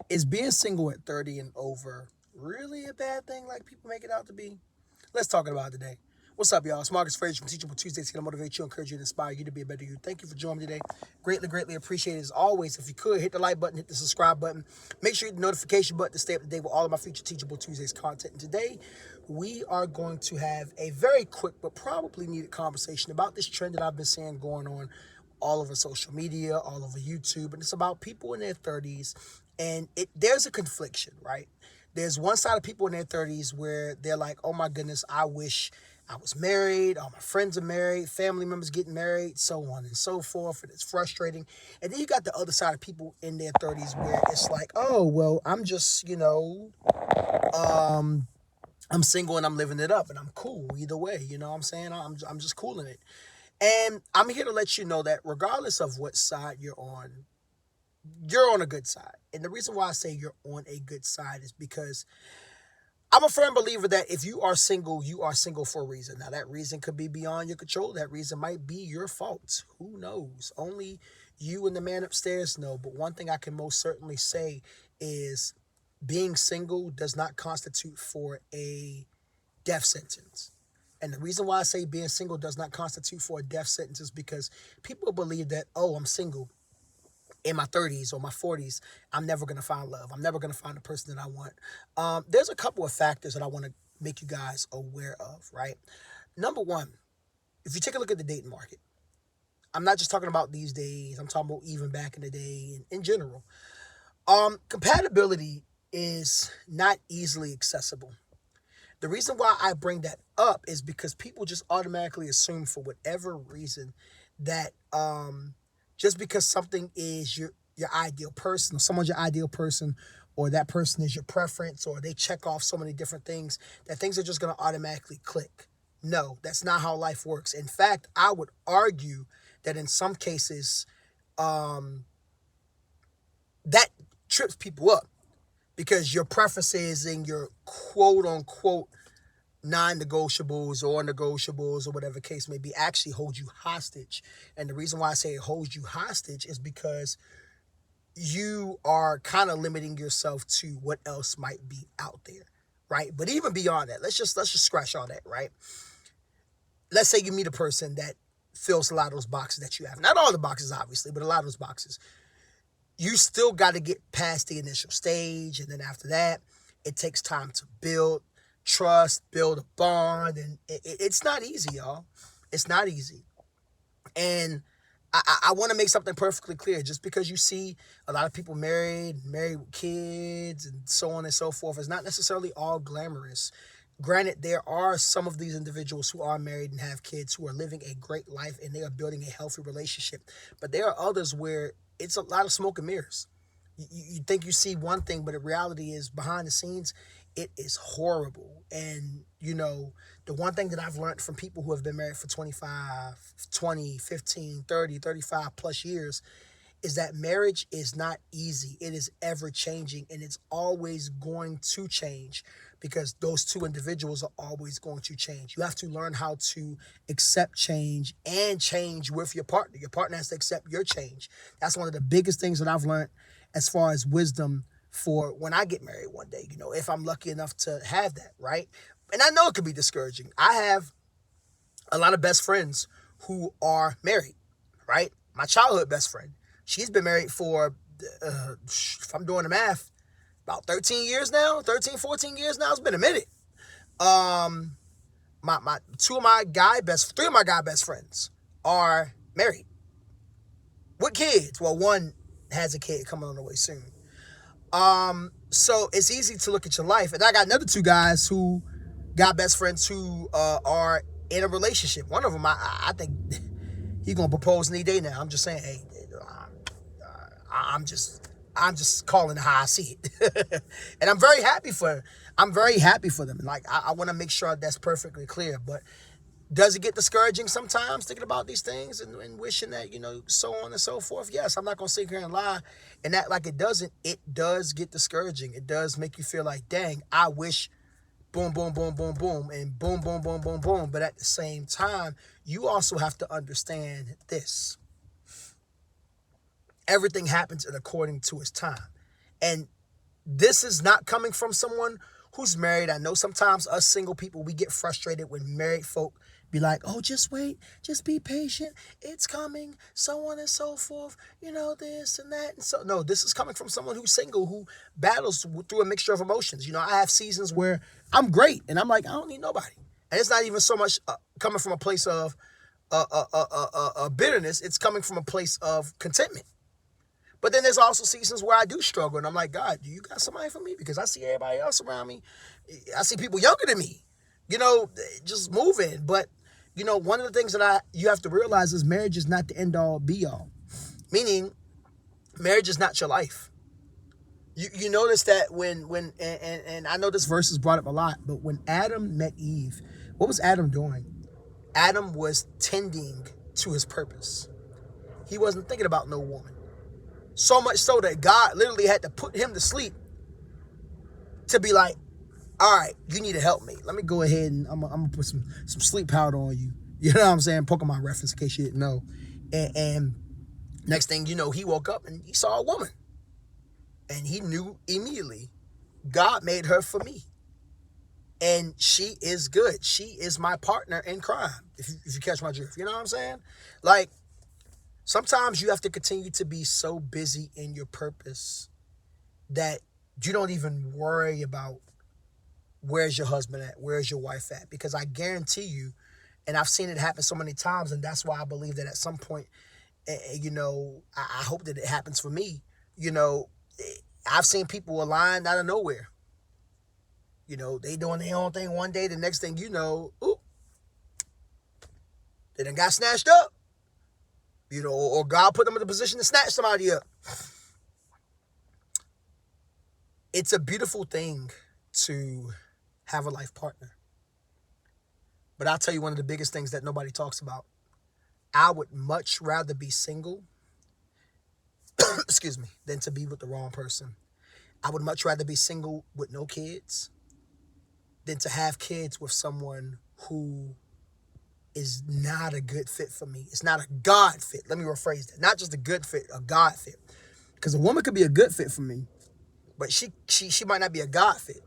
Is being single at 30 and over really a bad thing like people make it out to be? Let's talk about it today. What's up, y'all? It's Marcus Frazier from Teachable Tuesdays. Here to motivate you, encourage you, and inspire you to be a better you. Thank you for joining me today. Greatly, greatly appreciate it. As always, if you could, hit the like button, hit the subscribe button. Make sure you hit the notification button to stay up to date with all of my future Teachable Tuesdays content. And today, we are going to have a very quick but probably needed conversation about this trend that I've been seeing going on all over social media, all over YouTube, and it's about people in their 30s, and there's a confliction, right? There's one side of people in their 30s where they're like, oh my goodness, I wish I was married, all my friends are married, family members getting married, so on and so forth, and it's frustrating. And then you got the other side of people in their 30s where it's like, oh, well, I'm just, I'm single and I'm living it up and I'm cool either way, you know what I'm saying? I'm just cool in it. And I'm here to let you know that regardless of what side you're on a good side. And the reason why I say you're on a good side is because I'm a firm believer that if you are single for a reason. Now, that reason could be beyond your control. That reason might be your fault. Who knows? Only you and the man upstairs know. But one thing I can most certainly say is being single does not constitute for a death sentence. And the reason why I say being single does not constitute for a death sentence is because people believe that, oh, I'm single in my 30s or my 40s, I'm never going to find love. I'm never going to find the person that I want. There's a couple of factors that I want to make you guys aware of, right? Number one, if you take a look at the dating market, I'm not just talking about these days. I'm talking about even back in the day and in general. Compatibility is not easily accessible. The reason why I bring that up is because people just automatically assume for whatever reason that just because something is your ideal person or someone's your ideal person or that person is your preference or they check off so many different things that things are just going to automatically click. No, that's not how life works. In fact, I would argue that in some cases that trips people up because your preferences and your quote unquote non-negotiables or negotiables or whatever case may be actually hold you hostage. And the reason why I say it holds you hostage is because you are kind of limiting yourself to what else might be out there, right? But even beyond that, let's just scratch all that, right? Let's say you meet a person that fills a lot of those boxes that you have. Not all the boxes, obviously, but a lot of those boxes. You still got to get past the initial stage, and then after that, it takes time to build trust, build a bond, and it's not easy, y'all. It's not easy. And I want to make something perfectly clear. Just because you see a lot of people married with kids, and so on and so forth, is not necessarily all glamorous. Granted, there are some of these individuals who are married and have kids who are living a great life and they are building a healthy relationship. But there are others where it's a lot of smoke and mirrors. You think you see one thing, but the reality is behind the scenes, it is horrible. And, the one thing that I've learned from people who have been married for 25, 20, 15, 30, 35 plus years is that marriage is not easy. It is ever changing and it's always going to change because those two individuals are always going to change. You have to learn how to accept change and change with your partner. Your partner has to accept your change. That's one of the biggest things that I've learned as far as wisdom for when I get married one day, if I'm lucky enough to have that, right? And I know it can be discouraging. I have a lot of best friends who are married, right? My childhood best friend, she's been married for, if I'm doing the math, about 13 years now, 13, 14 years now. It's been a minute. My three of my guy best friends are married with kids. Well, one has a kid coming on the way soon. So it's easy to look at your life. And I got another two guys who got best friends who are in a relationship. One of them, I think he's gonna propose any day now. I'm just saying, hey, I'm just calling it how I see it, and I'm very happy for them. Like I want to make sure that's perfectly clear. But does it get discouraging sometimes thinking about these things and wishing that, so on and so forth? Yes, I'm not going to sit here and lie and act like it doesn't. It does get discouraging. It does make you feel like, dang, I wish boom, boom, boom, boom, boom, and boom, boom, boom, boom, boom. But at the same time, you also have to understand this. Everything happens in according to its time. And This is not coming from someone who's married. I know sometimes us single people, we get frustrated when married folk be like, oh, just wait, just be patient. It's coming, so on and so forth, this and that. And so, no, this is coming from someone who's single, who battles through a mixture of emotions. I have seasons where I'm great and I'm like, I don't need nobody. And it's not even so much coming from a place of bitterness. It's coming from a place of contentment. But then there's also seasons where I do struggle, and I'm like, God, do you got somebody for me? Because I see everybody else around me. I see people younger than me, just moving. But, one of the things that you have to realize is marriage is not the end all be all. Meaning, marriage is not your life. You notice that when I know this verse is brought up a lot, but when Adam met Eve, what was Adam doing? Adam was tending to his purpose. He wasn't thinking about no woman. So much so that God literally had to put him to sleep to be like, all right, you need to help me. Let me go ahead and I'm going to put some sleep powder on you. You know what I'm saying? Pokemon reference in case you didn't know. And next thing you know, he woke up and he saw a woman. And he knew immediately, God made her for me. And she is good. She is my partner in crime, if you catch my drift. You know what I'm saying? Like, sometimes you have to continue to be so busy in your purpose that you don't even worry about where's your husband at, where's your wife at. Because I guarantee you, and I've seen it happen so many times, and that's why I believe that at some point, I hope that it happens for me. I've seen people align out of nowhere. They doing their own thing one day, the next thing you know, they done got snatched up. Or God put them in the position to snatch somebody up. It's a beautiful thing to have a life partner. But I'll tell you one of the biggest things that nobody talks about. I would much rather be single, excuse me, than to be with the wrong person. I would much rather be single with no kids than to have kids with someone who is not a good fit for me. It's not a God fit. Let me rephrase that. Not just a good fit, a God fit. Because a woman could be a good fit for me, but she might not be a God fit.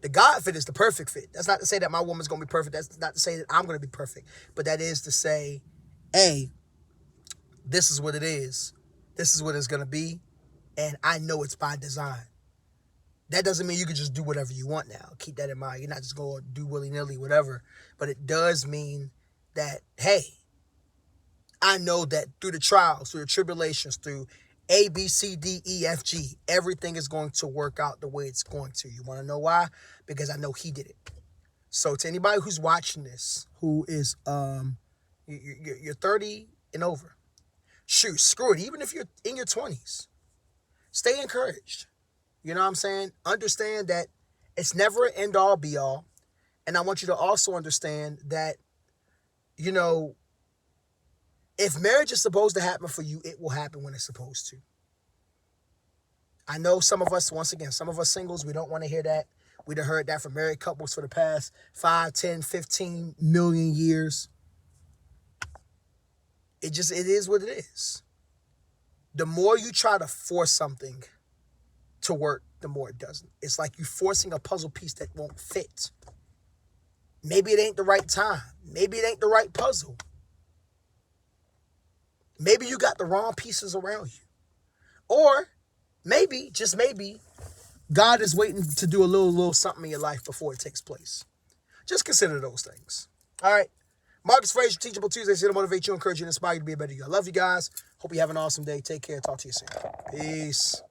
The God fit is the perfect fit. That's not to say that my woman's going to be perfect. That's not to say that I'm going to be perfect. But that is to say, hey, this is what it is. This is what it's going to be. And I know it's by design. That doesn't mean you can just do whatever you want now. Keep that in mind. You're not just going to do willy-nilly, whatever. But it does mean that, hey, I know that through the trials, through the tribulations, through A, B, C, D, E, F, G, everything is going to work out the way it's going to. You want to know why? Because I know he did it. So to anybody who's watching this, who is you're 30 and over, shoot, screw it. Even if you're in your 20s, stay encouraged. You know what I'm saying? Understand that it's never an end-all, be-all. And I want you to also understand that, if marriage is supposed to happen for you, it will happen when it's supposed to. I know some of us, once again, some of us singles, we don't want to hear that. We done heard that from married couples for the past 5, 10, 15 million years. It is what it is. The more you try to force something to work, the more it doesn't. It's like you forcing a puzzle piece that won't fit. Maybe it ain't the right time. Maybe it ain't the right puzzle. Maybe you got the wrong pieces around you. Or maybe, just maybe, God is waiting to do a little something in your life before it takes place. Just consider those things. All right. Marcus Frazier, Teachable Tuesdays, here to motivate you, encourage you, and inspire you to be a better you. I love you guys. Hope you have an awesome day. Take care. Talk to you soon. Peace.